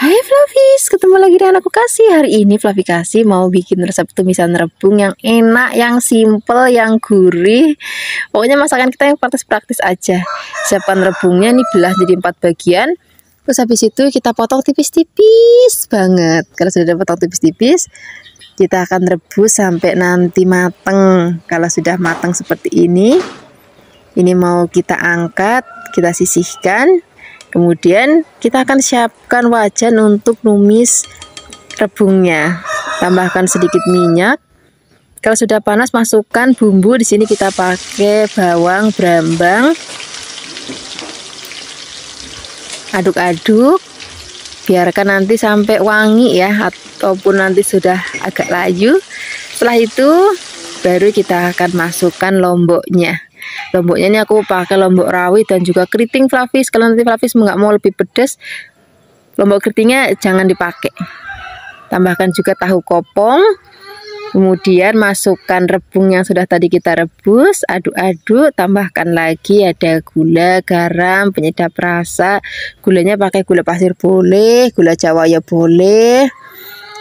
Hai Flavis, ketemu lagi dengan aku Kasih. Hari ini Flavi Kasih mau bikin resep tumisan rebung yang enak, yang simple, yang gurih. Pokoknya masakan kita yang praktis-praktis aja. Siapkan rebungnya nih, belah jadi 4 bagian. Terus habis itu kita potong tipis-tipis banget. Kalau sudah potong tipis-tipis, kita akan rebus sampai nanti mateng. Kalau sudah mateng seperti ini mau kita angkat, kita sisihkan. Kemudian kita akan siapkan wajan untuk numis rebungnya. Tambahkan sedikit minyak. Kalau sudah panas, masukkan bumbu. Di sini kita pakai bawang brambang. Aduk-aduk. Biarkan nanti sampai wangi ya, ataupun nanti sudah agak layu. Setelah itu baru kita akan masukkan lomboknya. Lomboknya ini aku pakai lombok rawit dan juga keriting Flavis. Kalau nanti Flavis nggak mau lebih pedas, lombok keritingnya jangan dipakai. Tambahkan juga tahu kopong. Kemudian masukkan rebung yang sudah tadi kita rebus, aduk-aduk. Tambahkan lagi ada gula, garam, penyedap rasa. Gulanya pakai gula pasir boleh, gula jawa ya boleh.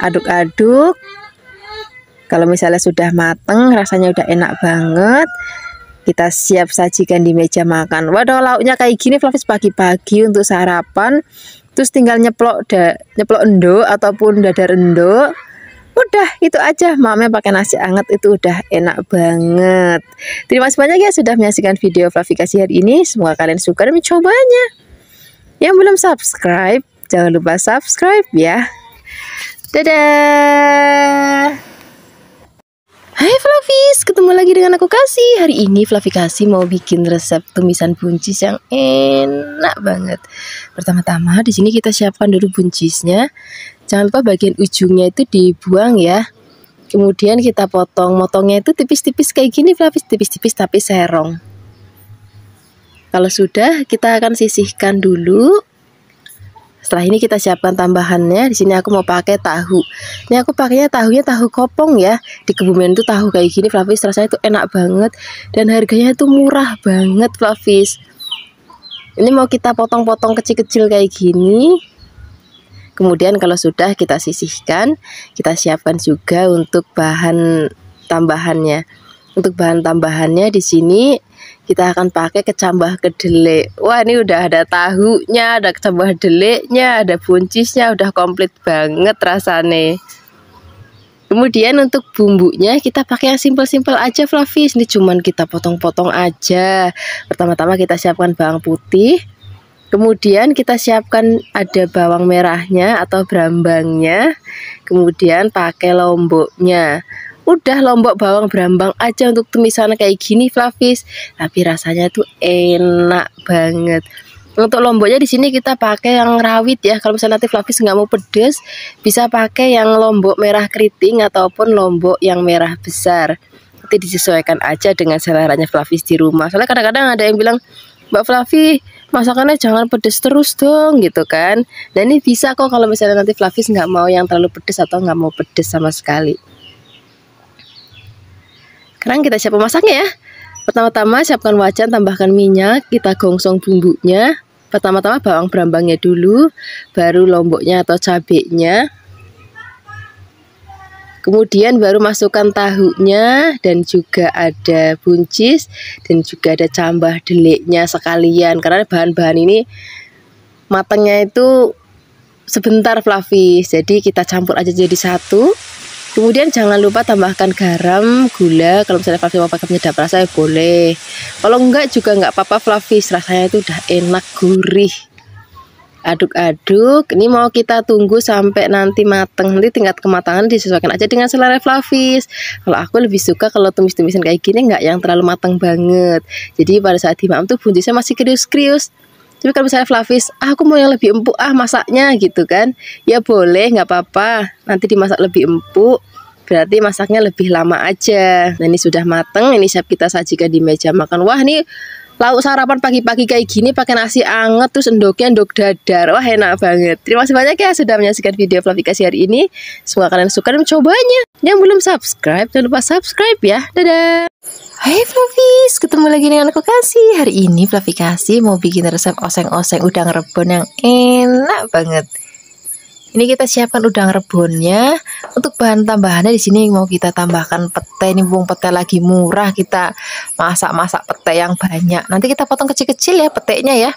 Aduk-aduk. Kalau misalnya sudah mateng, rasanya udah enak banget, kita siap sajikan di meja makan. Waduh, lauknya kayak gini Flavis pagi-pagi untuk sarapan. Terus tinggal nyeplok endo ataupun dadar endo. Udah itu aja, mamanya pakai nasi hangat itu udah enak banget. Terima kasih banyak ya sudah menyaksikan video Flavi Kasih hari ini. Semoga kalian suka dan mencobanya. Yang belum subscribe, jangan lupa subscribe ya. Dadah. Hai Flavis, ketemu lagi dengan aku Kasih. Hari ini Flavi Kasih mau bikin resep tumisan buncis yang enak banget. Pertama-tama di sini kita siapkan dulu buncisnya. Jangan lupa bagian ujungnya itu dibuang ya. Kemudian kita motongnya itu tipis-tipis kayak gini Flavis, tipis-tipis tapi serong. Kalau sudah, kita akan sisihkan dulu. Setelah ini kita siapkan tambahannya. Di sini aku mau pakai tahu. Ini aku pakainya tahunya tahu kopong ya. Di Kebumen itu tahu kayak gini Flavis, rasanya itu enak banget dan harganya itu murah banget Flavis. Ini mau kita potong-potong kecil-kecil kayak gini. Kemudian kalau sudah kita sisihkan, kita siapkan juga untuk bahan tambahannya. Untuk bahan tambahannya di sini kita akan pakai kecambah kedelai. Wah, ini udah ada tahunya, ada kecambah kedelainya, ada buncisnya, udah komplit banget rasanya. Kemudian untuk bumbunya kita pakai yang simpel-simpel aja Flavis. Ini cuman kita potong-potong aja. Pertama-tama kita siapkan bawang putih. Kemudian kita siapkan ada bawang merahnya atau brambangnya. Kemudian pakai lomboknya. Udah lombok bawang brambang aja untuk tumisan kayak gini Flavis, tapi rasanya tuh enak banget. Untuk lomboknya di sini kita pakai yang rawit ya. Kalau misalnya nanti Flavis nggak mau pedes, bisa pakai yang lombok merah keriting ataupun lombok yang merah besar. Nanti disesuaikan aja dengan seleranya Flavis di rumah. Soalnya kadang-kadang ada yang bilang, Mbak Flavi, masakannya jangan pedes terus dong gitu kan. Nah ini bisa kok kalau misalnya nanti Flavis nggak mau yang terlalu pedes atau nggak mau pedes sama sekali. Sekarang kita siap memasaknya ya. Pertama-tama siapkan wajan, tambahkan minyak, kita gongsong bumbunya. Pertama-tama bawang brambangnya dulu, baru lomboknya atau cabenya. Kemudian baru masukkan tahunya dan juga ada buncis dan juga ada cambah deliknya sekalian. Karena bahan-bahan ini matangnya itu sebentar Flavis, jadi kita campur aja jadi satu. Kemudian jangan lupa tambahkan garam, gula. Kalau misalnya Flavis mau pakai penyedap rasa ya boleh. Kalau enggak juga enggak apa-apa Flavis, rasanya itu udah enak gurih. Aduk-aduk. Ini mau kita tunggu sampai nanti mateng. Nanti tingkat kematangan disesuaikan aja dengan selera Flavis. Kalau aku lebih suka kalau tumis-tumisan kayak gini enggak yang terlalu matang banget. Jadi pada saat dimakan tuh buncisnya masih krius-krius. Tapi kalau misalnya Flavis, aku mau yang lebih empuk masaknya gitu kan, ya boleh, nggak apa-apa. Nanti dimasak lebih empuk, berarti masaknya lebih lama aja. Nah ini sudah mateng, ini siap kita sajikan di meja makan. Wah ini lauk sarapan pagi-pagi kayak gini pakai nasi anget, terus endoknya endok dadar. Wah enak banget. Terima kasih banyak ya sudah menyaksikan video Flavi Kasih hari ini. Semoga kalian suka dan mencobanya. Yang belum subscribe, jangan lupa subscribe ya. Dadah. Hai Flavis, ketemu lagi dengan aku Kasih. Hari ini Flavi Kasih mau bikin resep oseng-oseng udang rebon yang enak banget. Ini kita siapkan udang rebonnya. Untuk bahan tambahannya di sini mau kita tambahkan pete. Ini mumpung pete lagi murah, kita masak-masak pete yang banyak. Nanti kita potong kecil-kecil ya petenya ya.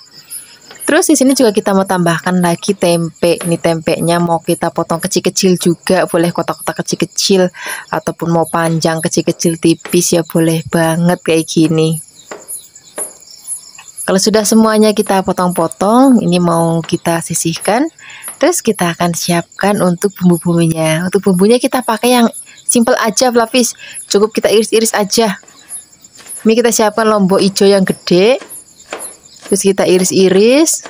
Terus di sini juga kita mau tambahkan lagi tempe. Ini tempenya mau kita potong kecil-kecil juga, boleh kotak-kotak kecil-kecil ataupun mau panjang kecil-kecil tipis ya boleh banget kayak gini. Kalau sudah semuanya kita potong-potong, ini mau kita sisihkan. Terus kita akan siapkan untuk bumbu-bumbunya. Untuk bumbunya kita pakai yang simple aja, Flavis. Cukup kita iris-iris aja. Ini kita siapkan lombok hijau yang gede. Terus kita iris-iris.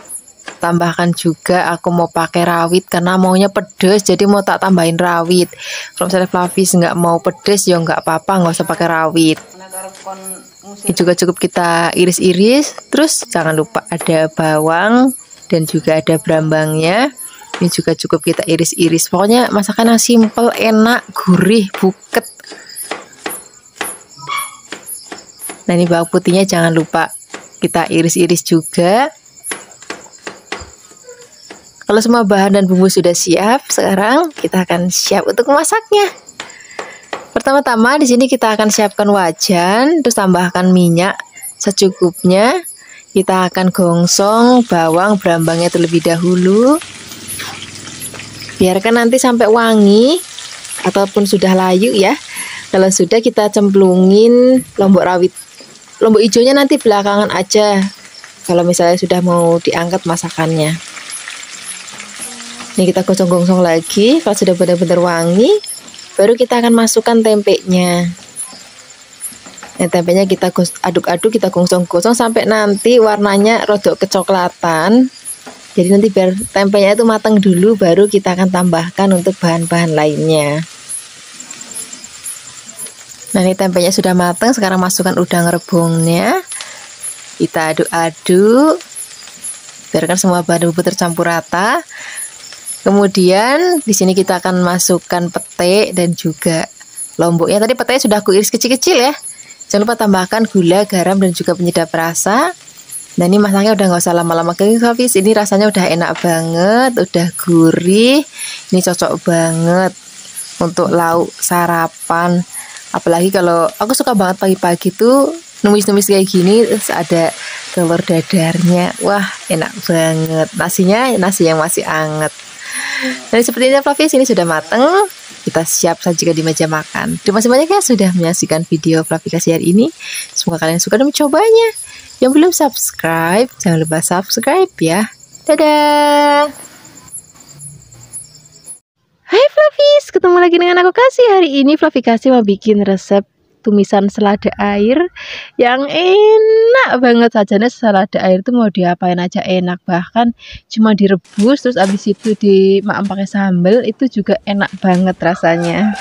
Tambahkan juga aku mau pakai rawit karena maunya pedes, jadi mau tak tambahin rawit. Kalau misalnya Flavis nggak mau pedes ya nggak apa-apa, nggak usah pakai rawit. Ini juga cukup kita iris-iris. Terus jangan lupa ada bawang dan juga ada berambangnya. Ini juga cukup kita iris-iris. Pokoknya masakan yang simple, enak, gurih, buket. Nah ini bawang putihnya jangan lupa kita iris-iris juga. Kalau semua bahan dan bumbu sudah siap, sekarang kita akan siap untuk memasaknya. Pertama-tama di sini kita akan siapkan wajan, terus tambahkan minyak secukupnya. Kita akan gongsong bawang berambangnya terlebih dahulu. Biarkan nanti sampai wangi ataupun sudah layu ya. Kalau sudah kita cemplungin lombok rawit. Lombok hijaunya nanti belakangan aja. Kalau misalnya sudah mau diangkat masakannya. Ini kita gosong-gosong lagi. Kalau sudah benar-benar wangi, baru kita akan masukkan tempenya. Nah, tempenya kita aduk-aduk, kita gosong-gosong sampai nanti warnanya rodok kecoklatan. Jadi nanti biar tempenya itu matang dulu, baru kita akan tambahkan untuk bahan-bahan lainnya. Nah ini tempenya sudah matang, sekarang masukkan udang rebungnya. Kita aduk-aduk, biarkan semua bahan bumbu tercampur rata. Kemudian di sini kita akan masukkan pete dan juga lomboknya. Tadi petenya sudah aku iris kecil-kecil ya. Jangan lupa tambahkan gula, garam dan juga penyedap rasa. Nah ini masaknya udah nggak usah lama-lama guys, ini rasanya udah enak banget, udah gurih. Ini cocok banget untuk lauk sarapan. Apalagi kalau aku suka banget pagi-pagi tuh numis-numis kayak gini, terus ada telur dadarnya. Wah enak banget. Nasinya nasi yang masih anget. Dan sepertinya Flavis ini sudah mateng. Kita siap sajikan di meja makan. Terima kasih banyak ya sudah menyaksikan video Flavikasi hari ini. Semoga kalian suka dan mencobanya. Yang belum subscribe, jangan lupa subscribe ya. Dadah. Hai Flavis, ketemu lagi dengan aku Kasih. Hari ini Flavikasi mau bikin resep tumisan selada air yang enak banget. Sajanya selada air itu mau diapain aja enak, bahkan cuma direbus terus abis itu dimakan pakai sambal itu juga enak banget rasanya.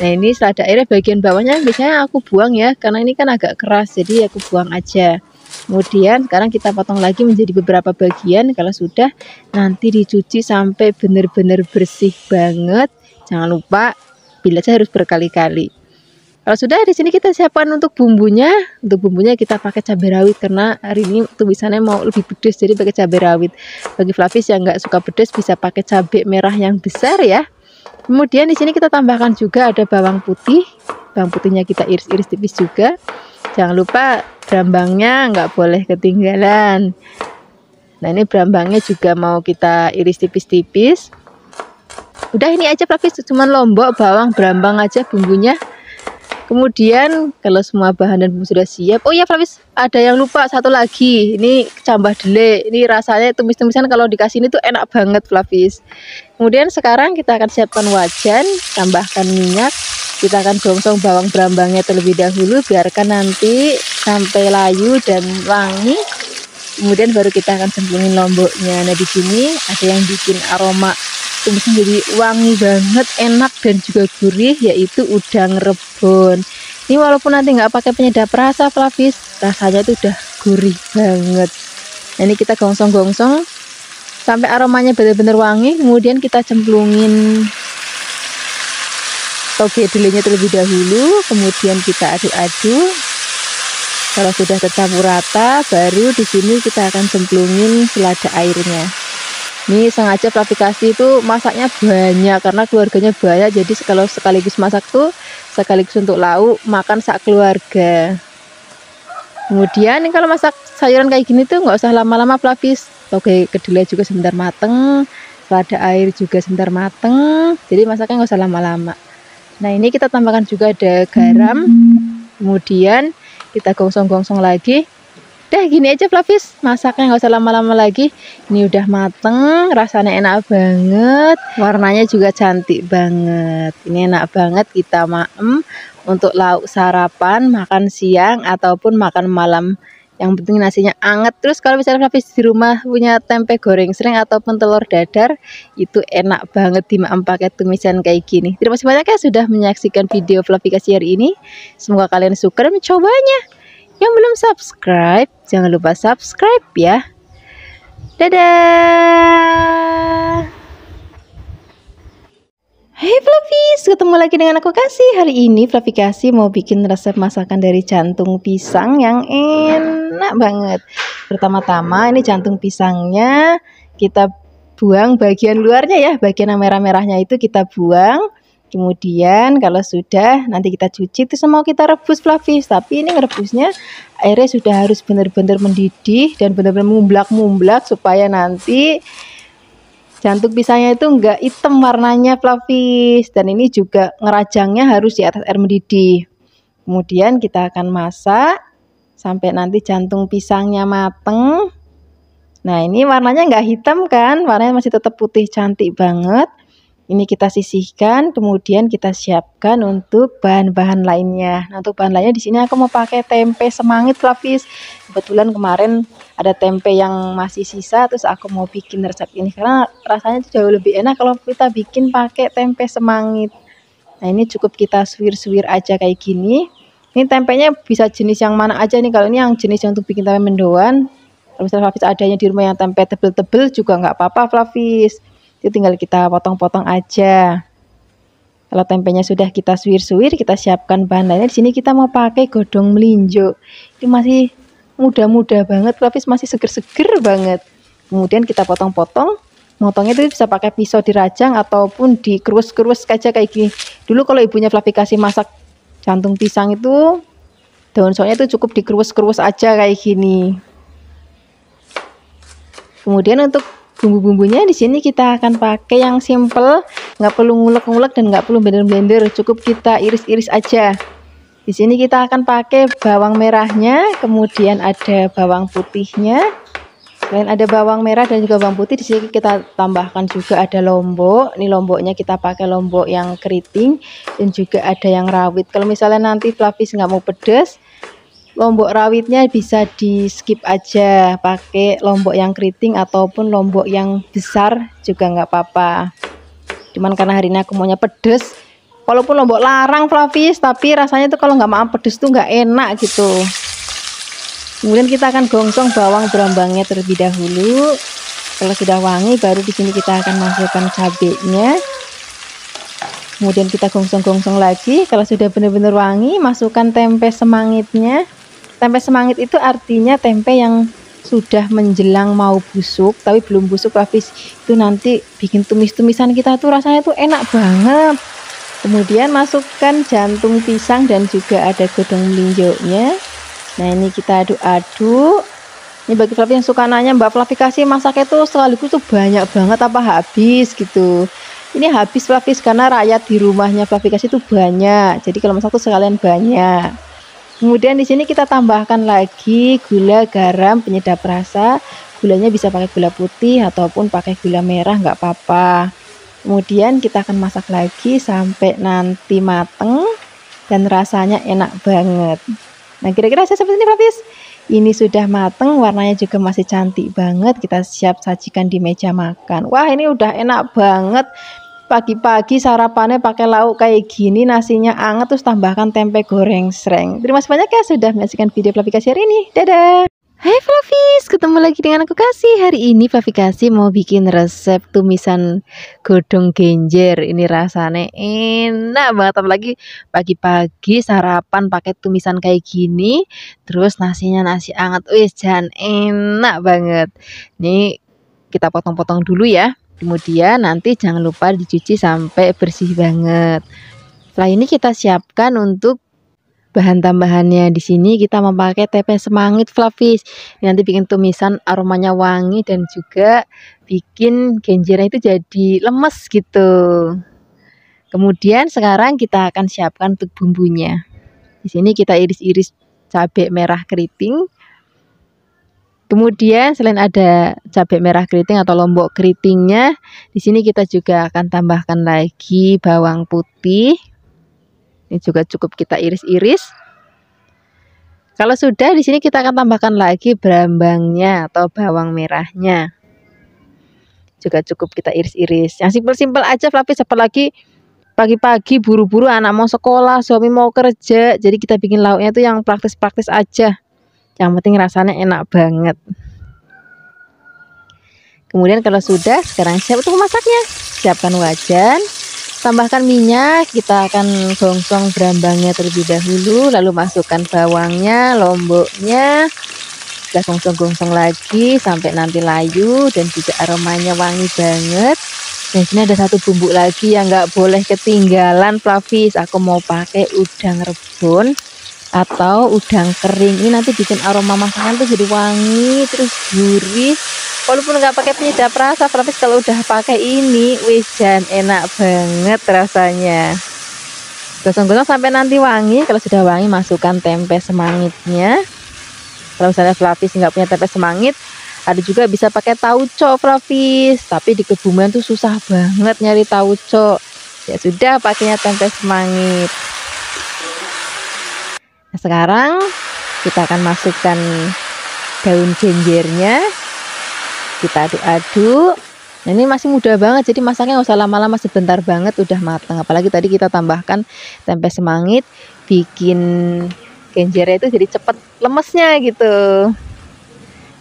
Nah ini selada airnya bagian bawahnya biasanya aku buang ya, karena ini kan agak keras jadi aku buang aja. Kemudian sekarang kita potong lagi menjadi beberapa bagian. Kalau sudah nanti dicuci sampai benar-benar bersih banget. Jangan lupa bilas harus berkali-kali. Kalau sudah di sini kita siapkan untuk bumbunya. Untuk bumbunya kita pakai cabai rawit karena hari ini tumisannya mau lebih pedas jadi pakai cabai rawit. Bagi Flavis yang nggak suka pedas bisa pakai cabai merah yang besar ya. Kemudian di sini kita tambahkan juga ada bawang putih. Bawang putihnya kita iris-iris tipis juga. Jangan lupa berambangnya nggak boleh ketinggalan. Nah ini berambangnya juga mau kita iris tipis-tipis. Udah ini aja Flavis, cuman lombok, bawang, berambang aja bumbunya. Kemudian kalau semua bahan dan bumbu sudah siap, oh ya Flavis ada yang lupa satu lagi, ini cambah dele. Ini rasanya tumis-tumisan kalau dikasih ini tuh enak banget Flavis. Kemudian sekarang kita akan siapkan wajan, tambahkan minyak. Kita akan gongsong bawang berambangnya terlebih dahulu, biarkan nanti sampai layu dan wangi. Kemudian baru kita akan cemplungin lomboknya. Nah di sini ada yang bikin aroma tumisnya jadi wangi banget, enak dan juga gurih, yaitu udang rebon. Ini walaupun nanti nggak pakai penyedap rasa Flavis, rasanya itu udah gurih banget. Nah ini kita gongsong-gongsong sampai aromanya benar-benar wangi. Kemudian kita cemplungin toge delenya terlebih dahulu, kemudian kita aduk-aduk. Kalau sudah tercampur rata, baru di sini kita akan cemplungin selada airnya. Ini sengaja Flavikasi itu masaknya banyak karena keluarganya banyak, jadi kalau sekaligus masak tuh sekaligus untuk lauk makan sak keluarga. Kemudian ini kalau masak sayuran kayak gini tuh nggak usah lama-lama Flavis. Oke, kedelai juga sebentar mateng, selada air juga sebentar mateng, jadi masaknya nggak usah lama-lama. Nah ini kita tambahkan juga ada garam, kemudian kita gongsong-gongsong lagi. Udah gini aja Flavis, masaknya nggak usah lama-lama lagi. Ini udah mateng, rasanya enak banget, warnanya juga cantik banget. Ini enak banget kita maem untuk lauk sarapan, makan siang ataupun makan malam. Yang penting nasinya anget. Terus kalau misalnya Flavis di rumah punya tempe goreng sering ataupun telur dadar, itu enak banget dimaem pakai tumisan kayak gini. Terima kasih banyak ya sudah menyaksikan video Flavikasi hari ini. Semoga kalian suka dan mencobanya. Yang belum subscribe, jangan lupa subscribe ya. Dadah. Hai Flavis, ketemu lagi dengan aku Kasih. Hari ini Flavikasi mau bikin resep masakan dari jantung pisang yang enak banget. Pertama-tama ini jantung pisangnya kita buang bagian luarnya ya, bagian yang merah-merahnya itu kita buang. Kemudian kalau sudah nanti kita cuci, terus mau kita rebus Flavis. Tapi ini ngerebusnya airnya sudah harus benar-benar mendidih dan benar-benar mumblak-mumblak supaya nanti jantung pisangnya itu enggak hitam warnanya Flavis. Dan ini juga ngerajangnya harus di atas air mendidih. Kemudian kita akan masak sampai nanti jantung pisangnya mateng. Nah ini warnanya enggak hitam kan, warnanya masih tetap putih cantik banget. Ini kita sisihkan, kemudian kita siapkan untuk bahan-bahan lainnya. Nah, untuk bahan lainnya di sini aku mau pakai tempe semangit Flavis. Kebetulan kemarin ada tempe yang masih sisa, terus aku mau bikin resep ini karena rasanya jauh lebih enak kalau kita bikin pakai tempe semangit. Nah, ini cukup kita suwir-suwir aja kayak gini. Ini tempenya bisa jenis yang mana aja nih. Kalau ini yang jenis yang untuk bikin tempe mendoan. Kalau misalnya Flavis adanya di rumah yang tempe tebel-tebel juga nggak apa-apa Flavis. Itu tinggal kita potong-potong aja. Kalau tempenya sudah kita suwir-suwir, kita siapkan bahan lainnya. Di sini kita mau pakai godong melinjo. Ini masih muda-muda banget, Flavis masih seger-seger banget. Kemudian kita potong-potong. Motongnya itu bisa pakai pisau dirajang ataupun dikerus-kerus aja kayak gini. Dulu kalau ibunya Flavikasi masak jantung pisang itu daun soalnya itu cukup dikerus-kerus aja kayak gini. Kemudian untuk bumbu-bumbunya di sini kita akan pakai yang simple, nggak perlu ngulek-ngulek dan nggak perlu blender-blender, cukup kita iris-iris aja. Di sini kita akan pakai bawang merahnya, kemudian ada bawang putihnya. Selain ada bawang merah dan juga bawang putih, di sini kita tambahkan juga ada lombok. Ini lomboknya kita pakai lombok yang keriting dan juga ada yang rawit. Kalau misalnya nanti Flavis nggak mau pedas, lombok rawitnya bisa di skip aja, pakai lombok yang keriting ataupun lombok yang besar juga nggak apa-apa. Cuman karena hari ini aku maunya pedes, walaupun lombok larang Flavis, tapi rasanya tuh kalau nggak mau pedes tuh nggak enak gitu. Kemudian kita akan gongsong bawang berambangnya terlebih dahulu. Kalau sudah wangi, baru di sini kita akan masukkan cabenya. Kemudian kita gongsong-gongsong lagi. Kalau sudah benar-benar wangi, masukkan tempe semangitnya. Tempe semangit itu artinya tempe yang sudah menjelang mau busuk tapi belum busuk Flavis. Itu nanti bikin tumis-tumisan kita tuh rasanya tuh enak banget. Kemudian masukkan jantung pisang dan juga ada godong melinjonya. Nah ini kita aduk-aduk. Ini bagi Flavis yang suka nanya, Mbak Flavikasi masaknya tuh sekaligus tuh banyak banget apa habis gitu. Ini habis Flavis karena rakyat di rumahnya Flavikasi itu banyak. Jadi kalau masak tuh sekalian banyak. Kemudian di sini kita tambahkan lagi gula, garam, penyedap rasa. Gulanya bisa pakai gula putih ataupun pakai gula merah nggak apa-apa. Kemudian kita akan masak lagi sampai nanti mateng dan rasanya enak banget. Nah kira-kira seperti ini Flavis. Ini sudah mateng, warnanya juga masih cantik banget. Kita siap sajikan di meja makan. Wah ini udah enak banget. Pagi-pagi sarapannya pakai lauk kayak gini, nasinya anget, terus tambahkan tempe goreng sreng. Terima kasih banyak ya sudah menyaksikan video Flavikasi hari ini. Dadah. Hai Flavis, ketemu lagi dengan aku Kasih. Hari ini Flavikasi mau bikin resep tumisan godong genjer. Ini rasanya enak banget, apalagi pagi-pagi sarapan pakai tumisan kayak gini, terus nasinya nasi anget. Wih, jangan enak banget. Nih kita potong-potong dulu ya. Kemudian nanti jangan lupa dicuci sampai bersih banget. Setelah ini kita siapkan untuk bahan tambahannya. Di sini kita memakai tempe semangit Flavis. Nanti bikin tumisan aromanya wangi dan juga bikin genjernya itu jadi lemes gitu. Kemudian sekarang kita akan siapkan untuk bumbunya. Di sini kita iris-iris cabai merah keriting. Kemudian selain ada cabai merah keriting atau lombok keritingnya, di sini kita juga akan tambahkan lagi bawang putih. Ini juga cukup kita iris-iris. Kalau sudah, di sini kita akan tambahkan lagi berambangnya atau bawang merahnya. Juga cukup kita iris-iris. Yang simpel-simpel aja Flavis, apalagi pagi-pagi buru-buru anak mau sekolah, suami mau kerja. Jadi kita bikin lauknya itu yang praktis-praktis aja. Yang penting rasanya enak banget. Kemudian kalau sudah, sekarang siap untuk memasaknya. Siapkan wajan. Tambahkan minyak, kita akan gongsong berambangnya terlebih dahulu, lalu masukkan bawangnya, lomboknya, kita gongsong-gongsong lagi sampai nanti layu dan juga aromanya wangi banget. Dan sini ada satu bumbu lagi yang nggak boleh ketinggalan Flavis, aku mau pakai udang rebon atau udang kering. Ini nanti bikin aroma masakan tuh jadi wangi terus gurih. Walaupun nggak pakai penyedap rasa, Flavis kalau udah pakai ini, wisan enak banget rasanya. Gosong-gosong sampai nanti wangi. Kalau sudah wangi, masukkan tempe semangitnya. Kalau misalnya Flavis nggak punya tempe semangit, ada juga bisa pakai tauco Flavis. Tapi di Kebumen tuh susah banget nyari tauco. Ya sudah, pakainya tempe semangit. Nah, sekarang kita akan masukkan daun genjernya. Kita aduk-aduk. Nah, ini masih mudah banget, jadi masaknya nggak usah lama-lama, sebentar banget udah matang. Apalagi tadi kita tambahkan tempe semangit, bikin genjernya itu jadi cepet lemesnya gitu.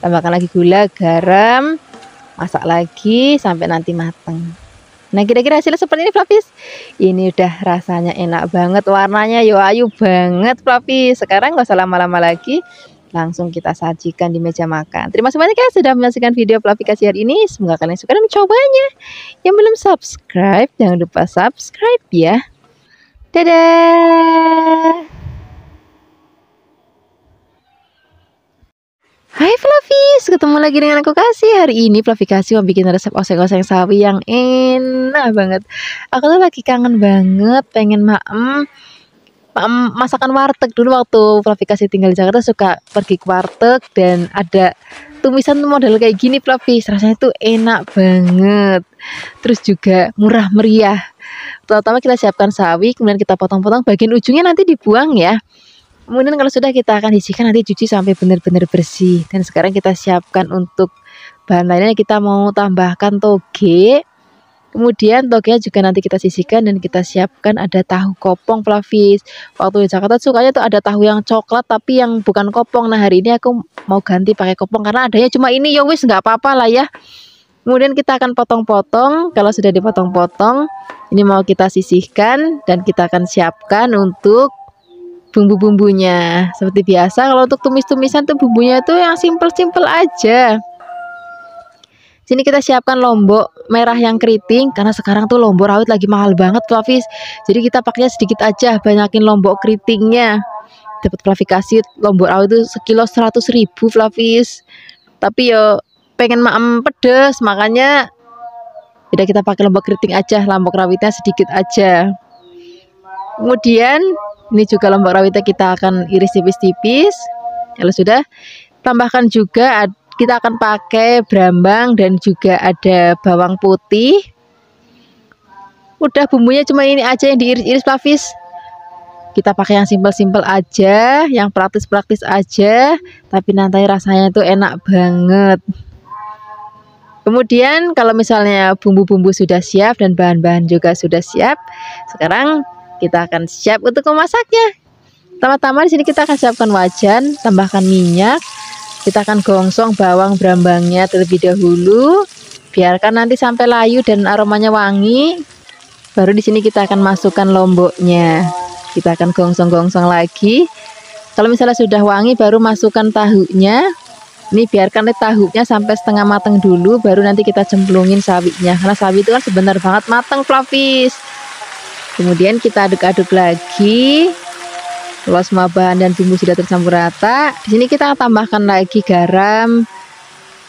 Tambahkan lagi gula, garam, masak lagi sampai nanti matang. Nah, kira-kira hasilnya seperti ini Flavis. Ini udah rasanya enak banget, warnanya yo ayu banget Flavis. Sekarang nggak usah lama-lama lagi, langsung kita sajikan di meja makan. Terima kasih banyak ya sudah menyaksikan video Flavikas hari ini. Semoga kalian suka dan mencobanya. Yang belum subscribe, jangan lupa subscribe ya. Dadah. Hai Flavis, ketemu lagi dengan aku Kasih. Hari ini Flavikas mau bikin resep oseng-oseng sawi yang enak banget. Aku tuh lagi kangen banget, pengen masakan warteg. Dulu waktu Flavikas tinggal di Jakarta suka pergi ke warteg dan ada tumisan model kayak gini Flavis. Rasanya tuh enak banget. Terus juga murah meriah. Pertama kita siapkan sawi, kemudian kita potong-potong, bagian ujungnya nanti dibuang ya. Kemudian kalau sudah kita akan sisihkan, nanti cuci sampai benar-benar bersih. Dan sekarang kita siapkan untuk bahan lainnya, kita mau tambahkan toge. Kemudian togenya juga nanti kita sisihkan dan kita siapkan ada tahu kopong Flavis. Waktu di Jakarta sukanya tuh ada tahu yang coklat tapi yang bukan kopong. Nah, hari ini aku mau ganti pakai kopong karena adanya cuma ini, ya wis nggak apa-apa lah ya. Kemudian kita akan potong-potong. Kalau sudah dipotong-potong, ini mau kita sisihkan dan kita akan siapkan untuk bumbu-bumbunya. Seperti biasa kalau untuk tumis-tumisan tuh bumbunya tuh yang simple-simple aja. Sini kita siapkan lombok merah yang keriting karena sekarang tuh lombok rawit lagi mahal banget Flavis. Jadi kita pakainya sedikit aja, banyakin lombok keritingnya. Dapat Flavikas lombok rawit itu sekilo 100.000 Flavis. Tapi yo pengen pedes, makanya udah kita pakai lombok keriting aja, lombok rawitnya sedikit aja. Kemudian ini juga lombok rawitnya kita akan iris tipis-tipis. Kalau sudah, tambahkan juga kita akan pakai berambang dan juga ada bawang putih. Udah bumbunya cuma ini aja yang diiris-iris Flavis. Kita pakai yang simpel-simpel aja, yang praktis-praktis aja, tapi nanti rasanya itu enak banget. Kemudian kalau misalnya bumbu-bumbu sudah siap dan bahan-bahan juga sudah siap, sekarang kita akan siap untuk memasaknya. Pertama-tama di sini kita akan siapkan wajan, tambahkan minyak. Kita akan gongsong bawang berambangnya terlebih dahulu. Biarkan nanti sampai layu dan aromanya wangi. Baru di sini kita akan masukkan lomboknya. Kita akan gongsong-gongsong lagi. Kalau misalnya sudah wangi, baru masukkan tahunya. Ini biarkan tahunya sampai setengah matang dulu, baru nanti kita cemplungin sawinya. Karena sawi itu kan sebentar banget matang, Flavis. Kemudian kita aduk-aduk lagi. Kalau semua bahan dan bumbu sudah tercampur rata, di sini kita tambahkan lagi garam,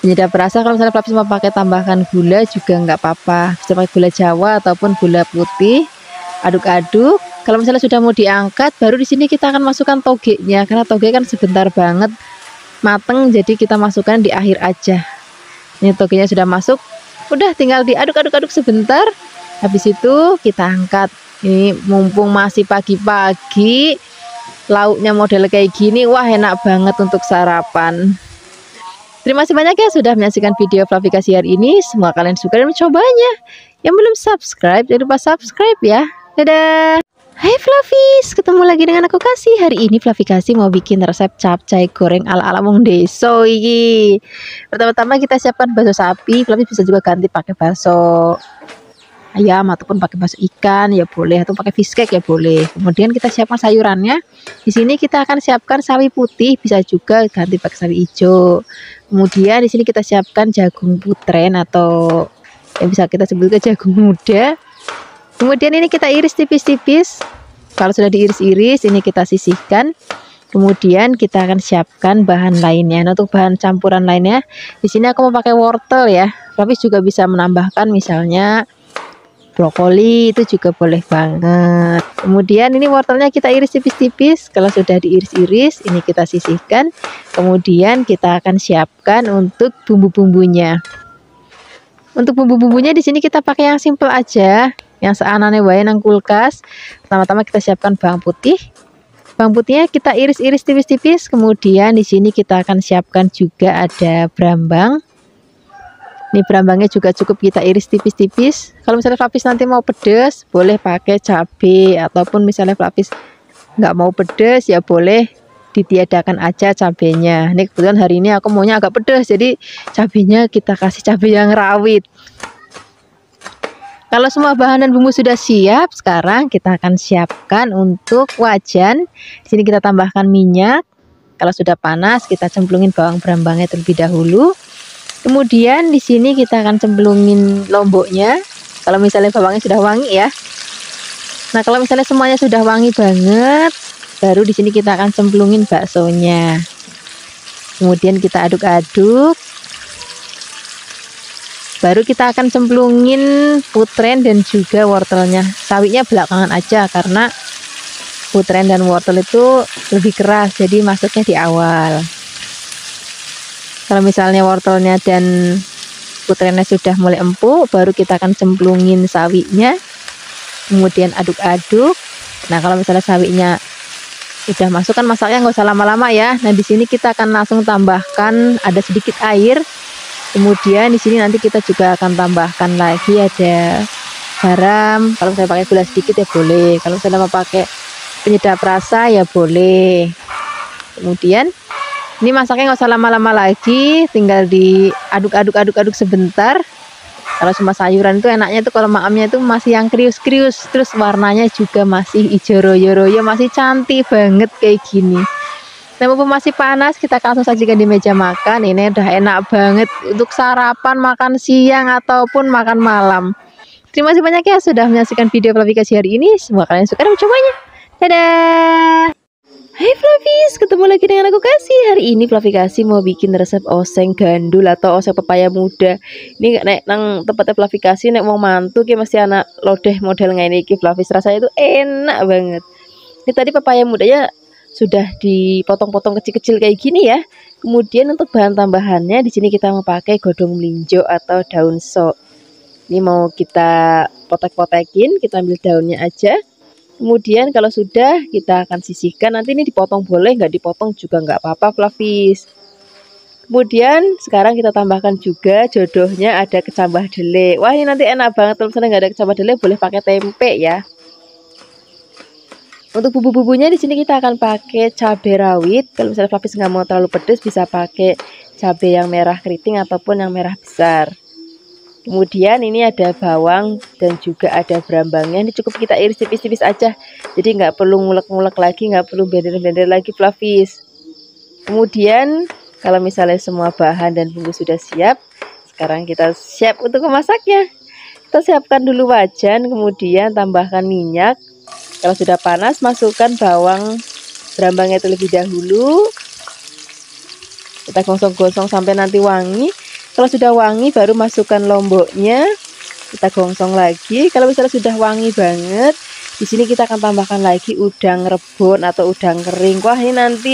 penyedap rasa. Kalau misalnya Flavis mau pakai tambahkan gula juga nggak apa-apa, bisa pakai gula Jawa ataupun gula putih. Aduk-aduk. Kalau misalnya sudah mau diangkat, baru di sini kita akan masukkan togenya, karena toge kan sebentar banget mateng, jadi kita masukkan di akhir aja. Ini togenya sudah masuk, udah tinggal diaduk-aduk sebentar. Habis itu kita angkat. Ini mumpung masih pagi-pagi, lauknya model kayak gini, wah enak banget untuk sarapan. Terima kasih banyak ya sudah menyaksikan video Flavikasi hari ini. Semoga kalian suka dan mencobanya. Yang belum subscribe, jangan lupa subscribe ya. Dadah. Hai Flavis, ketemu lagi dengan aku Kasih. Hari ini Flavikasi mau bikin resep capcay goreng ala-ala wong deso iki. Pertama-tama kita siapkan bakso sapi. Flavis bisa juga ganti pakai bakso ayam ataupun pakai bakso ikan ya boleh, atau pakai fish cake ya boleh. Kemudian kita siapkan sayurannya. Di sini kita akan siapkan sawi putih, bisa juga ganti pakai sawi hijau. Kemudian di sini kita siapkan jagung putren atau yang bisa kita sebut jagung muda. Kemudian ini kita iris tipis-tipis. Kalau sudah diiris-iris, ini kita sisihkan. Kemudian kita akan siapkan bahan lainnya. Nah, untuk bahan campuran lainnya, di sini aku mau pakai wortel ya. Tapi juga bisa menambahkan misalnya brokoli, itu juga boleh banget. Kemudian ini wortelnya kita iris tipis-tipis. Kalau sudah diiris-iris, ini kita sisihkan. Kemudian kita akan siapkan untuk bumbu-bumbunya. Untuk bumbu-bumbunya di sini kita pakai yang simple aja, yang seanane wae nang kulkas. Pertama-tama kita siapkan bawang putih. Bawang putihnya kita iris-iris tipis-tipis. Kemudian di sini kita akan siapkan juga ada brambang. Ini brambangnya juga cukup kita iris tipis-tipis. Kalau misalnya Flavis nanti mau pedas, boleh pakai cabai, ataupun misalnya Flavis nggak mau pedas ya boleh ditiadakan aja cabenya. Ini kebetulan hari ini aku maunya agak pedas, jadi cabenya kita kasih cabai yang rawit. Kalau semua bahan dan bumbu sudah siap, sekarang kita akan siapkan untuk wajan. Di sini kita tambahkan minyak. Kalau sudah panas, kita cemplungin bawang brambangnya terlebih dahulu. Kemudian di sini kita akan cemplungin lomboknya. Kalau misalnya bawangnya sudah wangi ya. Nah, kalau misalnya semuanya sudah wangi banget, baru di sini kita akan cemplungin baksonya. Kemudian kita aduk-aduk. Baru kita akan cemplungin putren dan juga wortelnya. Sawinya belakangan aja karena putren dan wortel itu lebih keras, jadi masuknya di awal. Kalau misalnya wortelnya dan putrennya sudah mulai empuk, baru kita akan cemplungin sawinya. Kemudian aduk-aduk. Nah, kalau misalnya sawinya udah masuk kan masaknya nggak usah lama-lama ya. Nah, di sini kita akan langsung tambahkan ada sedikit air. Kemudian di sini nanti kita juga akan tambahkan lagi ada garam. Kalau saya pakai gula sedikit ya boleh. Kalau saya mau pakai penyedap rasa ya boleh. Kemudian ini masaknya nggak usah lama-lama lagi, tinggal diaduk-aduk sebentar. Kalau semua sayuran itu enaknya tuh kalau maamnya itu masih yang krius-krius, terus warnanya juga masih hijau royo-royo, masih cantik banget kayak gini. Nah, mumpung masih panas, kita langsung sajikan di meja makan. Ini udah enak banget untuk sarapan, makan siang, ataupun makan malam. Terima kasih banyak ya sudah menyaksikan video Flavikasi hari ini. Semoga kalian suka dan mencobanya. Dadah! Hai Flavis, ketemu lagi dengan aku Kasih. Hari ini Flavikasi mau bikin resep oseng gandul atau oseng pepaya muda. Ini nek nang tempatnya Flavikasi nek mau mantu ki mesti anak lodeh model ngene iki Flavis. Rasanya itu enak banget. Ini tadi pepaya mudanya sudah dipotong-potong kecil-kecil kayak gini ya. Kemudian untuk bahan tambahannya di sini kita mau pakai godong melinjo atau daun sok. Ini mau kita potek-potekin, kita ambil daunnya aja. Kemudian kalau sudah kita akan sisihkan. Nanti ini dipotong boleh, nggak dipotong juga nggak apa-apa Flavis. Kemudian sekarang kita tambahkan juga jodohnya ada kecambah dele. Wah, ini nanti enak banget. Kalau misalnya nggak ada kecambah dele boleh pakai tempe ya. Untuk bumbu-bumbunya di sini kita akan pakai cabai rawit. Kalau misalnya Flavis nggak mau terlalu pedas, bisa pakai cabai yang merah keriting ataupun yang merah besar. Kemudian ini ada bawang dan juga ada brambangnya. Ini cukup kita iris tipis-tipis aja. Jadi nggak perlu ngulek-ngulek lagi, nggak perlu blender-blender lagi Flavis. Kemudian Kalau misalnya semua bahan dan bumbu sudah siap, sekarang kita siap untuk memasaknya. Kita siapkan dulu wajan, kemudian tambahkan minyak. Kalau sudah panas, masukkan bawang berambangnya terlebih dahulu. Kita gosong-gosong sampai nanti wangi. Kalau sudah wangi, baru masukkan lomboknya. Kita gongsong lagi. Kalau misalnya sudah wangi banget, di sini kita akan tambahkan lagi udang rebon atau udang kering. Wah, ini nanti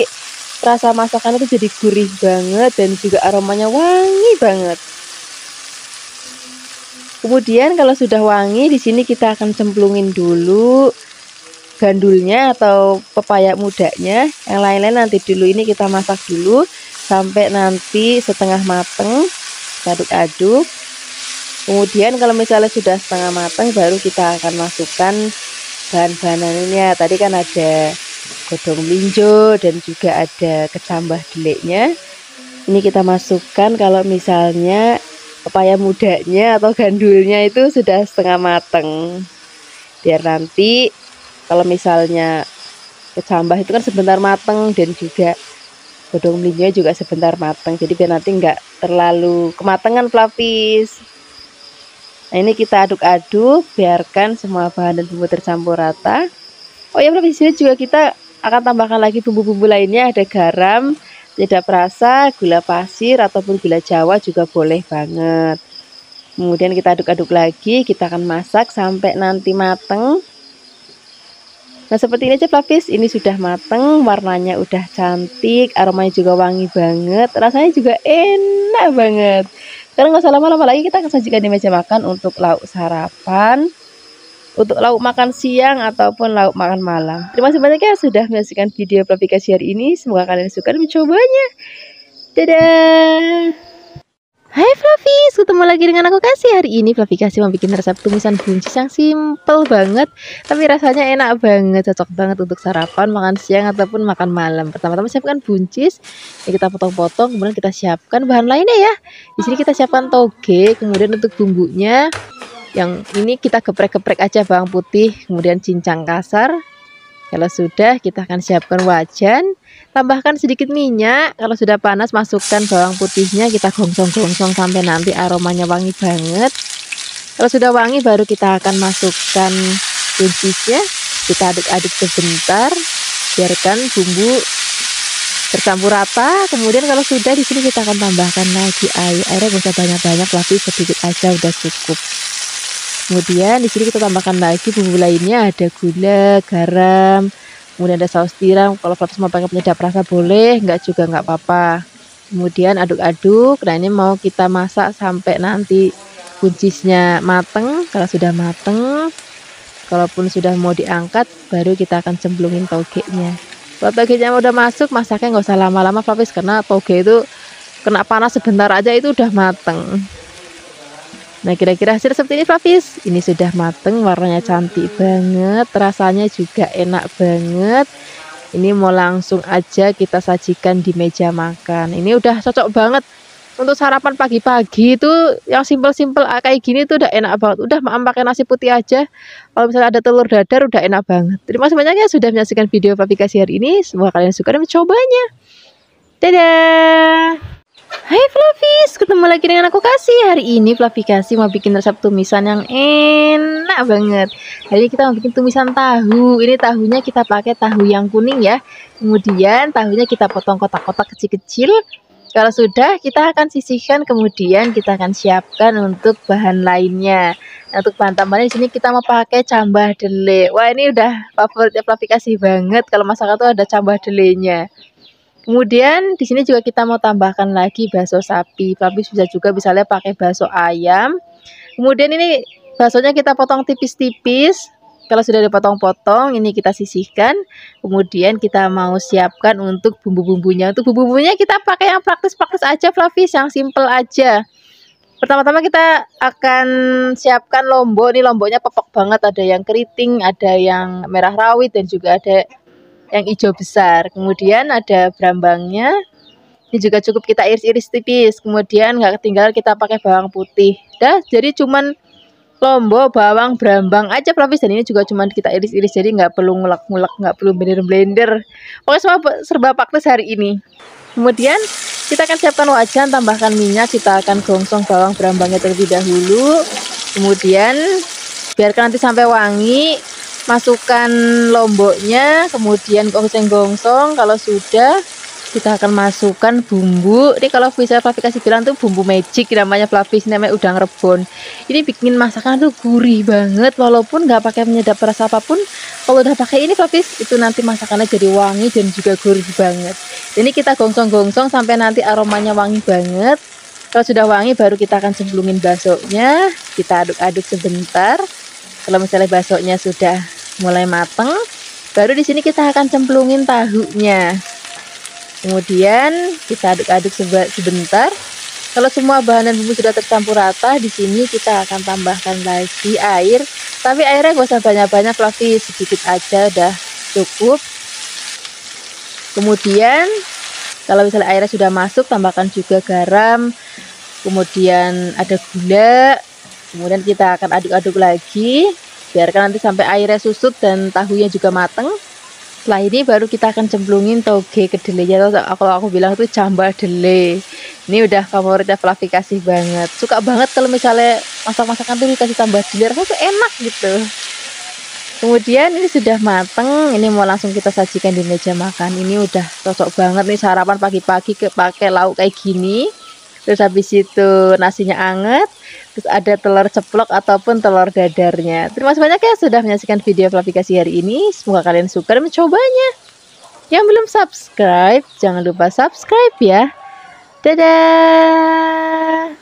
rasa masakan itu jadi gurih banget dan juga aromanya wangi banget. Kemudian kalau sudah wangi, di sini kita akan cemplungin dulu gandulnya atau pepaya mudanya. Yang lain-lain nanti dulu, ini kita masak dulu sampai nanti setengah mateng. Kita aduk-aduk. Kemudian kalau misalnya sudah setengah mateng, baru kita akan masukkan bahan-bahannya. Tadi kan ada godong melinjo dan juga ada kecambah deliknya. Ini kita masukkan kalau misalnya pepaya mudanya atau gandulnya itu sudah setengah mateng, biar nanti kalau misalnya kecambah itu kan sebentar mateng dan juga godong melinjo juga sebentar mateng, jadi biar nanti enggak terlalu kematangan pelapis. Nah, ini kita aduk-aduk, biarkan semua bahan dan bumbu tercampur rata. Oh ya, di sini juga kita akan tambahkan lagi bumbu-bumbu lainnya, ada garam, tidak perasa, gula pasir ataupun gula Jawa juga boleh banget. Kemudian kita aduk-aduk lagi, kita akan masak sampai nanti mateng. Nah, seperti ini aja pelapis, ini sudah mateng, warnanya udah cantik, aromanya juga wangi banget, rasanya juga enak banget. Sekarang nggak usah lama-lama lagi, kita akan sajikan di meja makan untuk lauk sarapan, untuk lauk makan siang ataupun lauk makan malam. Terima kasih banyak ya sudah menyaksikan video aplikasi hari ini. Semoga kalian suka dan mencobanya. Dadah. Hai Flavis, ketemu lagi dengan aku Kasih. Hari ini Flavi Kasih mau bikin resep tumisan buncis yang simple banget, tapi rasanya enak banget, cocok banget untuk sarapan, makan siang ataupun makan malam. Pertama-tama siapkan buncis, yang kita potong-potong, kemudian kita siapkan bahan lainnya ya. Di sini kita siapkan toge, kemudian untuk bumbunya yang ini kita geprek-geprek aja bawang putih, kemudian cincang kasar. Kalau sudah, kita akan siapkan wajan, tambahkan sedikit minyak. Kalau sudah panas, masukkan bawang putihnya, kita gongsong-gongsong sampai nanti aromanya wangi banget. Kalau sudah wangi, baru kita akan masukkan buncisnya. Kita aduk-aduk sebentar, biarkan bumbu tercampur rata. Kemudian kalau sudah, di sini kita akan tambahkan lagi air. Airnya gak usah banyak-banyak, tapi sedikit aja udah cukup. Kemudian di sini kita tambahkan lagi bumbu lainnya, ada gula, garam, kemudian ada saus tiram. Kalau Flavis mau pakai penyedap rasa boleh, enggak juga enggak apa-apa. Kemudian aduk-aduk. Nah, ini mau kita masak sampai nanti buncisnya mateng. Kalau sudah mateng, kalaupun sudah mau diangkat, baru kita akan cemplungin togenya. Kalau togenya udah masuk, masaknya nggak usah lama-lama Flavis, karena toge itu kena panas sebentar aja itu udah mateng. Nah, kira-kira hasil seperti ini Flavis. Ini sudah mateng, warnanya cantik banget, rasanya juga enak banget. Ini mau langsung aja kita sajikan di meja makan. Ini udah cocok banget untuk sarapan pagi-pagi itu, yang simpel-simpel kayak gini tuh udah enak banget. Udah pakai nasi putih aja. Kalau misalnya ada telur dadar udah enak banget. Terima kasih banyak ya sudah menyaksikan video aplikasi hari ini. Semoga kalian suka dan mencobanya. Dadah. Hai Flavis, ketemu lagi dengan aku Kasih. Hari ini Flavi Kasih mau bikin resep tumisan yang enak banget. Hari ini kita mau bikin tumisan tahu. Ini tahunya kita pakai tahu yang kuning ya. Kemudian tahunya kita potong kotak-kotak kecil-kecil. Kalau sudah, kita akan sisihkan, kemudian kita akan siapkan untuk bahan lainnya. Nah, untuk bahan tambahan di sini kita mau pakai cambah dele. Wah, ini udah favoritnya Flavi Kasih banget. Kalau masakan tuh ada cambah delenya. Kemudian di sini juga kita mau tambahkan lagi bakso sapi. Flavis bisa juga misalnya pakai bakso ayam. Kemudian ini baksonya kita potong tipis-tipis. Kalau sudah dipotong-potong, ini kita sisihkan. Kemudian kita mau siapkan untuk bumbu-bumbunya. Untuk bumbu-bumbunya kita pakai yang praktis-praktis aja Flavis, yang simple aja. Pertama-tama kita akan siapkan lombok. Ini lomboknya pepek banget, ada yang keriting, ada yang merah rawit dan juga ada yang hijau besar. Kemudian ada berambangnya, ini juga cukup kita iris-iris tipis. Kemudian nggak ketinggalan kita pakai bawang putih. Dah, jadi cuman lombok, bawang, berambang aja Flavis, dan ini juga cuman kita iris-iris, jadi nggak perlu ngulek-ngulek, nggak perlu blender-blender. Pokoknya semua serba praktis hari ini. Kemudian Kita akan siapkan wajan, tambahkan minyak, kita akan gongsong bawang berambangnya terlebih dahulu. Kemudian biarkan nanti sampai wangi, masukkan lomboknya, kemudian gongsong-gongsong. Kalau sudah, kita akan masukkan bumbu. Ini kalau bisa Fluffy kasih bilang tuh bumbu magic namanya Fluffy, namanya udang rebon. Ini bikin masakan tuh gurih banget, walaupun nggak pakai penyedap rasa apapun. Kalau udah pakai ini Fluffy, itu nanti masakannya jadi wangi dan juga gurih banget. Ini kita gongsong-gongsong sampai nanti aromanya wangi banget. Kalau sudah wangi baru kita akan cemplungin baksonya. Kita aduk-aduk sebentar. Kalau misalnya baksonya sudah mulai mateng, baru di sini kita akan cemplungin tahunya. Kemudian kita aduk-aduk sebentar. Kalau semua bahan dan bumbu sudah tercampur rata, di sini kita akan tambahkan lagi air. Tapi airnya gak usah banyak-banyak, Fluffy, sedikit aja udah cukup. Kemudian kalau misalnya airnya sudah masuk, tambahkan juga garam, kemudian ada gula. Kemudian kita akan aduk-aduk lagi, biarkan nanti sampai airnya susut dan tahunya juga mateng. Setelah ini baru kita akan cemplungin toge kedelainya, atau kalau aku bilang itu cambah delai. Ini udah favoritnya Fluffy kasih banget. Suka banget kalau misalnya masak-masakan tuh dikasih tambah delai, rasanya tuh enak gitu. Kemudian ini sudah mateng, ini mau langsung kita sajikan di meja makan. Ini udah cocok banget nih sarapan pagi-pagi pakai lauk kayak gini. Terus habis itu nasinya anget, terus ada telur ceplok ataupun telur dadarnya. Terima kasih banyak ya sudah menyaksikan video Fluffy kasih hari ini. Semoga kalian suka dan mencobanya. Yang belum subscribe, jangan lupa subscribe ya. Dadah.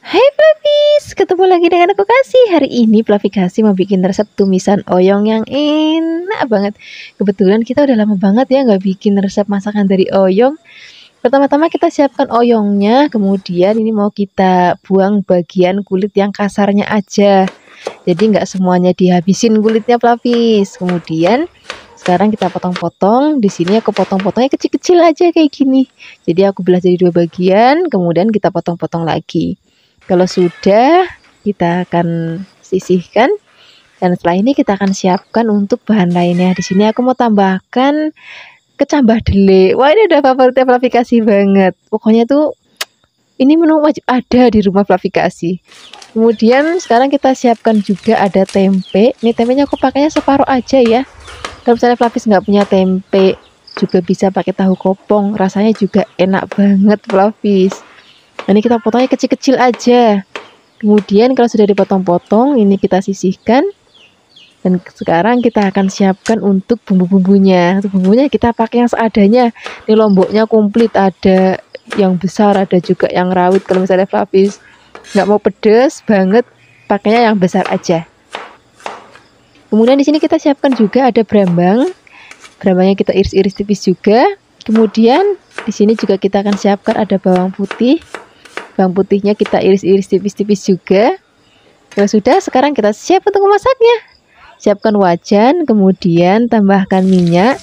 Hai Fluffies, ketemu lagi dengan aku Kasih. Hari ini Fluffy Kasih mau bikin resep tumisan oyong yang enak banget. Kebetulan kita udah lama banget ya nggak bikin resep masakan dari oyong. Pertama-tama kita siapkan oyongnya, kemudian ini mau kita buang bagian kulit yang kasarnya aja. Jadi nggak semuanya dihabisin kulitnya Fluffies. Kemudian sekarang kita potong-potong. Di sini aku potong-potongnya kecil-kecil aja kayak gini. Jadi aku belah jadi 2 bagian, kemudian kita potong-potong lagi. Kalau sudah, kita akan sisihkan. Dan setelah ini kita akan siapkan untuk bahan lainnya. Di sini aku mau tambahkan kecambah delai. Wah, ini udah favoritnya Fluffy Kasih banget. Pokoknya tuh ini menu wajib ada di rumah Fluffy Kasih. Kemudian sekarang kita siapkan juga ada tempe. Ini tempenya aku pakainya separuh aja ya. Kalau misalnya Fluffy nggak punya tempe, juga bisa pakai tahu kopong. Rasanya juga enak banget Fluffy. Ini kita potongnya kecil-kecil aja. Kemudian kalau sudah dipotong-potong, ini kita sisihkan. Dan sekarang kita akan siapkan untuk bumbu-bumbunya. Untuk bumbunya kita pakai yang seadanya. Ini lomboknya komplit, ada yang besar, ada juga yang rawit. Kalau misalnya Fluffy nggak mau pedes banget, pakainya yang besar aja. Kemudian di sini kita siapkan juga ada brambang. Brambangnya kita iris-iris tipis juga. Kemudian di sini juga kita akan siapkan ada bawang putih. Bawang putihnya kita iris-iris tipis-tipis juga. Kalau sudah, sekarang kita siap untuk memasaknya. Siapkan wajan, kemudian tambahkan minyak.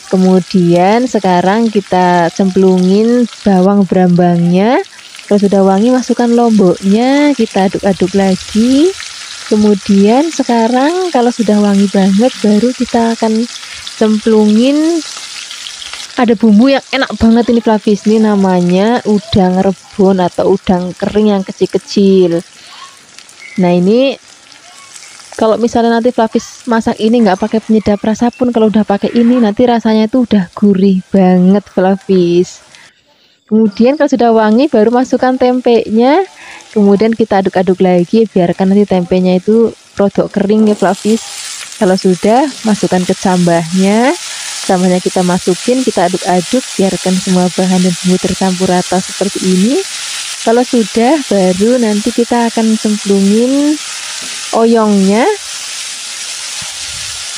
Kemudian sekarang kita cemplungin bawang berambangnya. Kalau sudah wangi, masukkan lomboknya, kita aduk-aduk lagi. Kemudian sekarang kalau sudah wangi banget, baru kita akan cemplungin. Ada bumbu yang enak banget ini Fluffy, ini namanya udang rebon atau udang kering yang kecil-kecil. Nah ini kalau misalnya nanti Fluffy masak ini nggak pakai penyedap rasa pun, kalau udah pakai ini nanti rasanya itu udah gurih banget Fluffy. Kemudian kalau sudah wangi baru masukkan tempenya. Kemudian kita aduk-aduk lagi, biarkan nanti tempenya itu rodok kering ya Fluffy. Kalau sudah, masukkan kecambahnya. Sambahnya kita masukin, kita aduk-aduk, biarkan semua bahan dan bumbu tercampur rata seperti ini. Kalau sudah, baru nanti kita akan cemplungin oyongnya.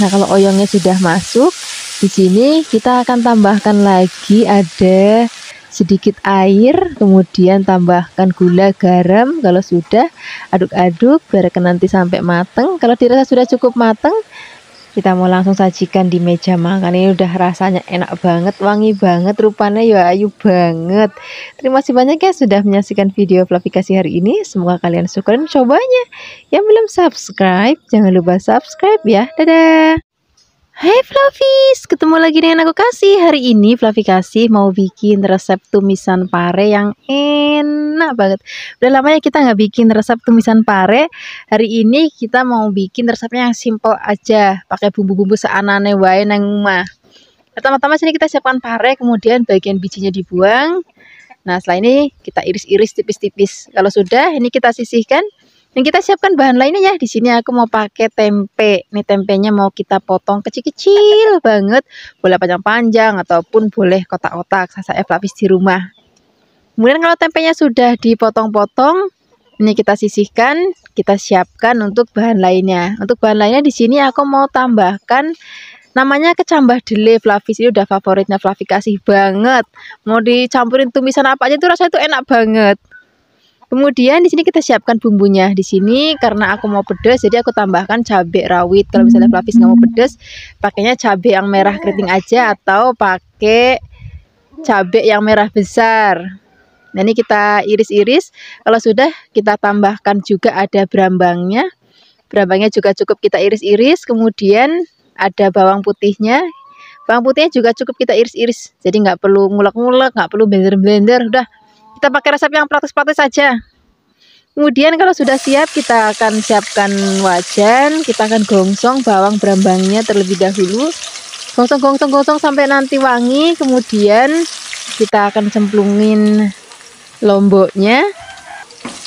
Nah, kalau oyongnya sudah masuk, di sini kita akan tambahkan lagi ada sedikit air, kemudian tambahkan gula, garam. Kalau sudah, aduk-aduk, biarkan nanti sampai mateng. Kalau dirasa sudah cukup mateng, kita mau langsung sajikan di meja makan. Ini udah rasanya enak banget, wangi banget, rupanya ya ayu banget. Terima kasih banyak ya sudah menyaksikan video Fluffy Kasih hari ini. Semoga kalian suka dan cobanya. Yang belum subscribe, jangan lupa subscribe ya. Dadah. Hai Flavis, ketemu lagi dengan aku Kasih. Hari ini Flavi Kasih mau bikin resep tumisan pare yang enak banget. Udah lama ya kita nggak bikin resep tumisan pare. Hari ini kita mau bikin resepnya yang simple aja, pakai bumbu-bumbu seanane wae nang omah. Pertama-tama sini kita siapkan pare, kemudian bagian bijinya dibuang. Nah, setelah ini kita iris-iris tipis-tipis. Kalau sudah, ini kita sisihkan. Dan kita siapkan bahan lainnya ya. Di sini aku mau pakai tempe. Ini tempenya mau kita potong kecil-kecil banget. Boleh panjang-panjang ataupun boleh kotak-kotak. Saya lapis di rumah. Kemudian kalau tempenya sudah dipotong-potong, ini kita sisihkan. Kita siapkan untuk bahan lainnya. Untuk bahan lainnya di sini aku mau tambahkan namanya kecambah dele Flavis. Ini udah favoritnya Flavi Kasih banget. Mau dicampurin tumisan apa aja itu rasanya tuh enak banget. Kemudian di sini kita siapkan bumbunya. Di sini karena aku mau pedas, jadi aku tambahkan cabai rawit. Kalau misalnya Flavis nggak mau pedas, pakainya cabai yang merah keriting aja atau pakai cabai yang merah besar. Nah, ini kita iris-iris. Kalau sudah, kita tambahkan juga ada berambangnya. Berambangnya juga cukup kita iris-iris. Kemudian ada bawang putihnya. Bawang putihnya juga cukup kita iris-iris. Jadi nggak perlu ngulek-ngulek, nggak perlu blender-blender. Udah, kita pakai resep yang praktis-praktis saja. Kemudian kalau sudah siap, kita akan siapkan wajan. Kita akan gongsong bawang berambangnya terlebih dahulu. Gongsong sampai nanti wangi. Kemudian kita akan cemplungin lomboknya.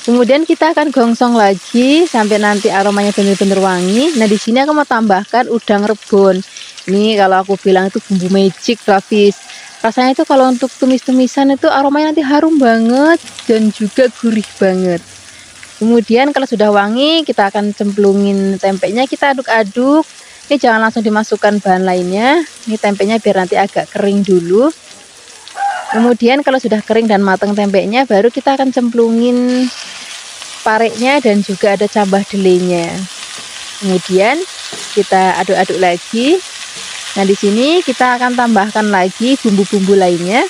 Kemudian kita akan gongsong lagi sampai nanti aromanya benar-benar wangi. Nah, di sini aku mau tambahkan udang rebon. Ini kalau aku bilang itu bumbu magic Flavis. Rasanya itu kalau untuk tumis-tumisan itu aromanya nanti harum banget dan juga gurih banget. Kemudian kalau sudah wangi, kita akan cemplungin tempenya, kita aduk-aduk. Ini jangan langsung dimasukkan bahan lainnya. Ini tempenya biar nanti agak kering dulu. Kemudian kalau sudah kering dan matang tempenya, baru kita akan cemplungin parenya dan juga ada cambah delenya. Kemudian kita aduk-aduk lagi. Nah, di sini kita akan tambahkan lagi bumbu-bumbu lainnya.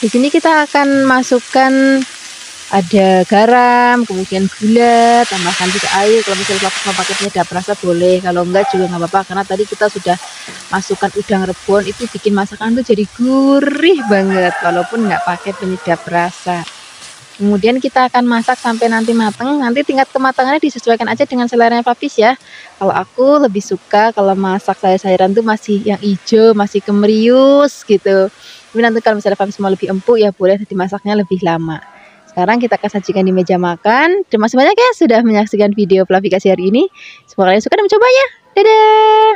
Di sini kita akan masukkan ada garam, kemudian gula, tambahkan juga air. Kalau misalnya mau pakai penyedap rasa boleh, kalau enggak juga nggak apa-apa. Karena tadi kita sudah masukkan udang rebon, itu bikin masakan tuh jadi gurih banget, walaupun nggak pakai penyedap rasa. Kemudian kita akan masak sampai nanti matang. Nanti tingkat kematangannya disesuaikan aja dengan selera Flavis ya. Kalau aku lebih suka kalau masak sayur-sayuran tuh masih yang hijau, masih kemerius gitu. Tapi nanti kalau misalnya Flavis mau lebih empuk ya boleh dimasaknya lebih lama. Sekarang kita akan sajikan di meja makan. Terima kasih banyak ya sudah menyaksikan video Flavi Kasih hari ini. Semoga kalian suka dan mencobanya. Dadah!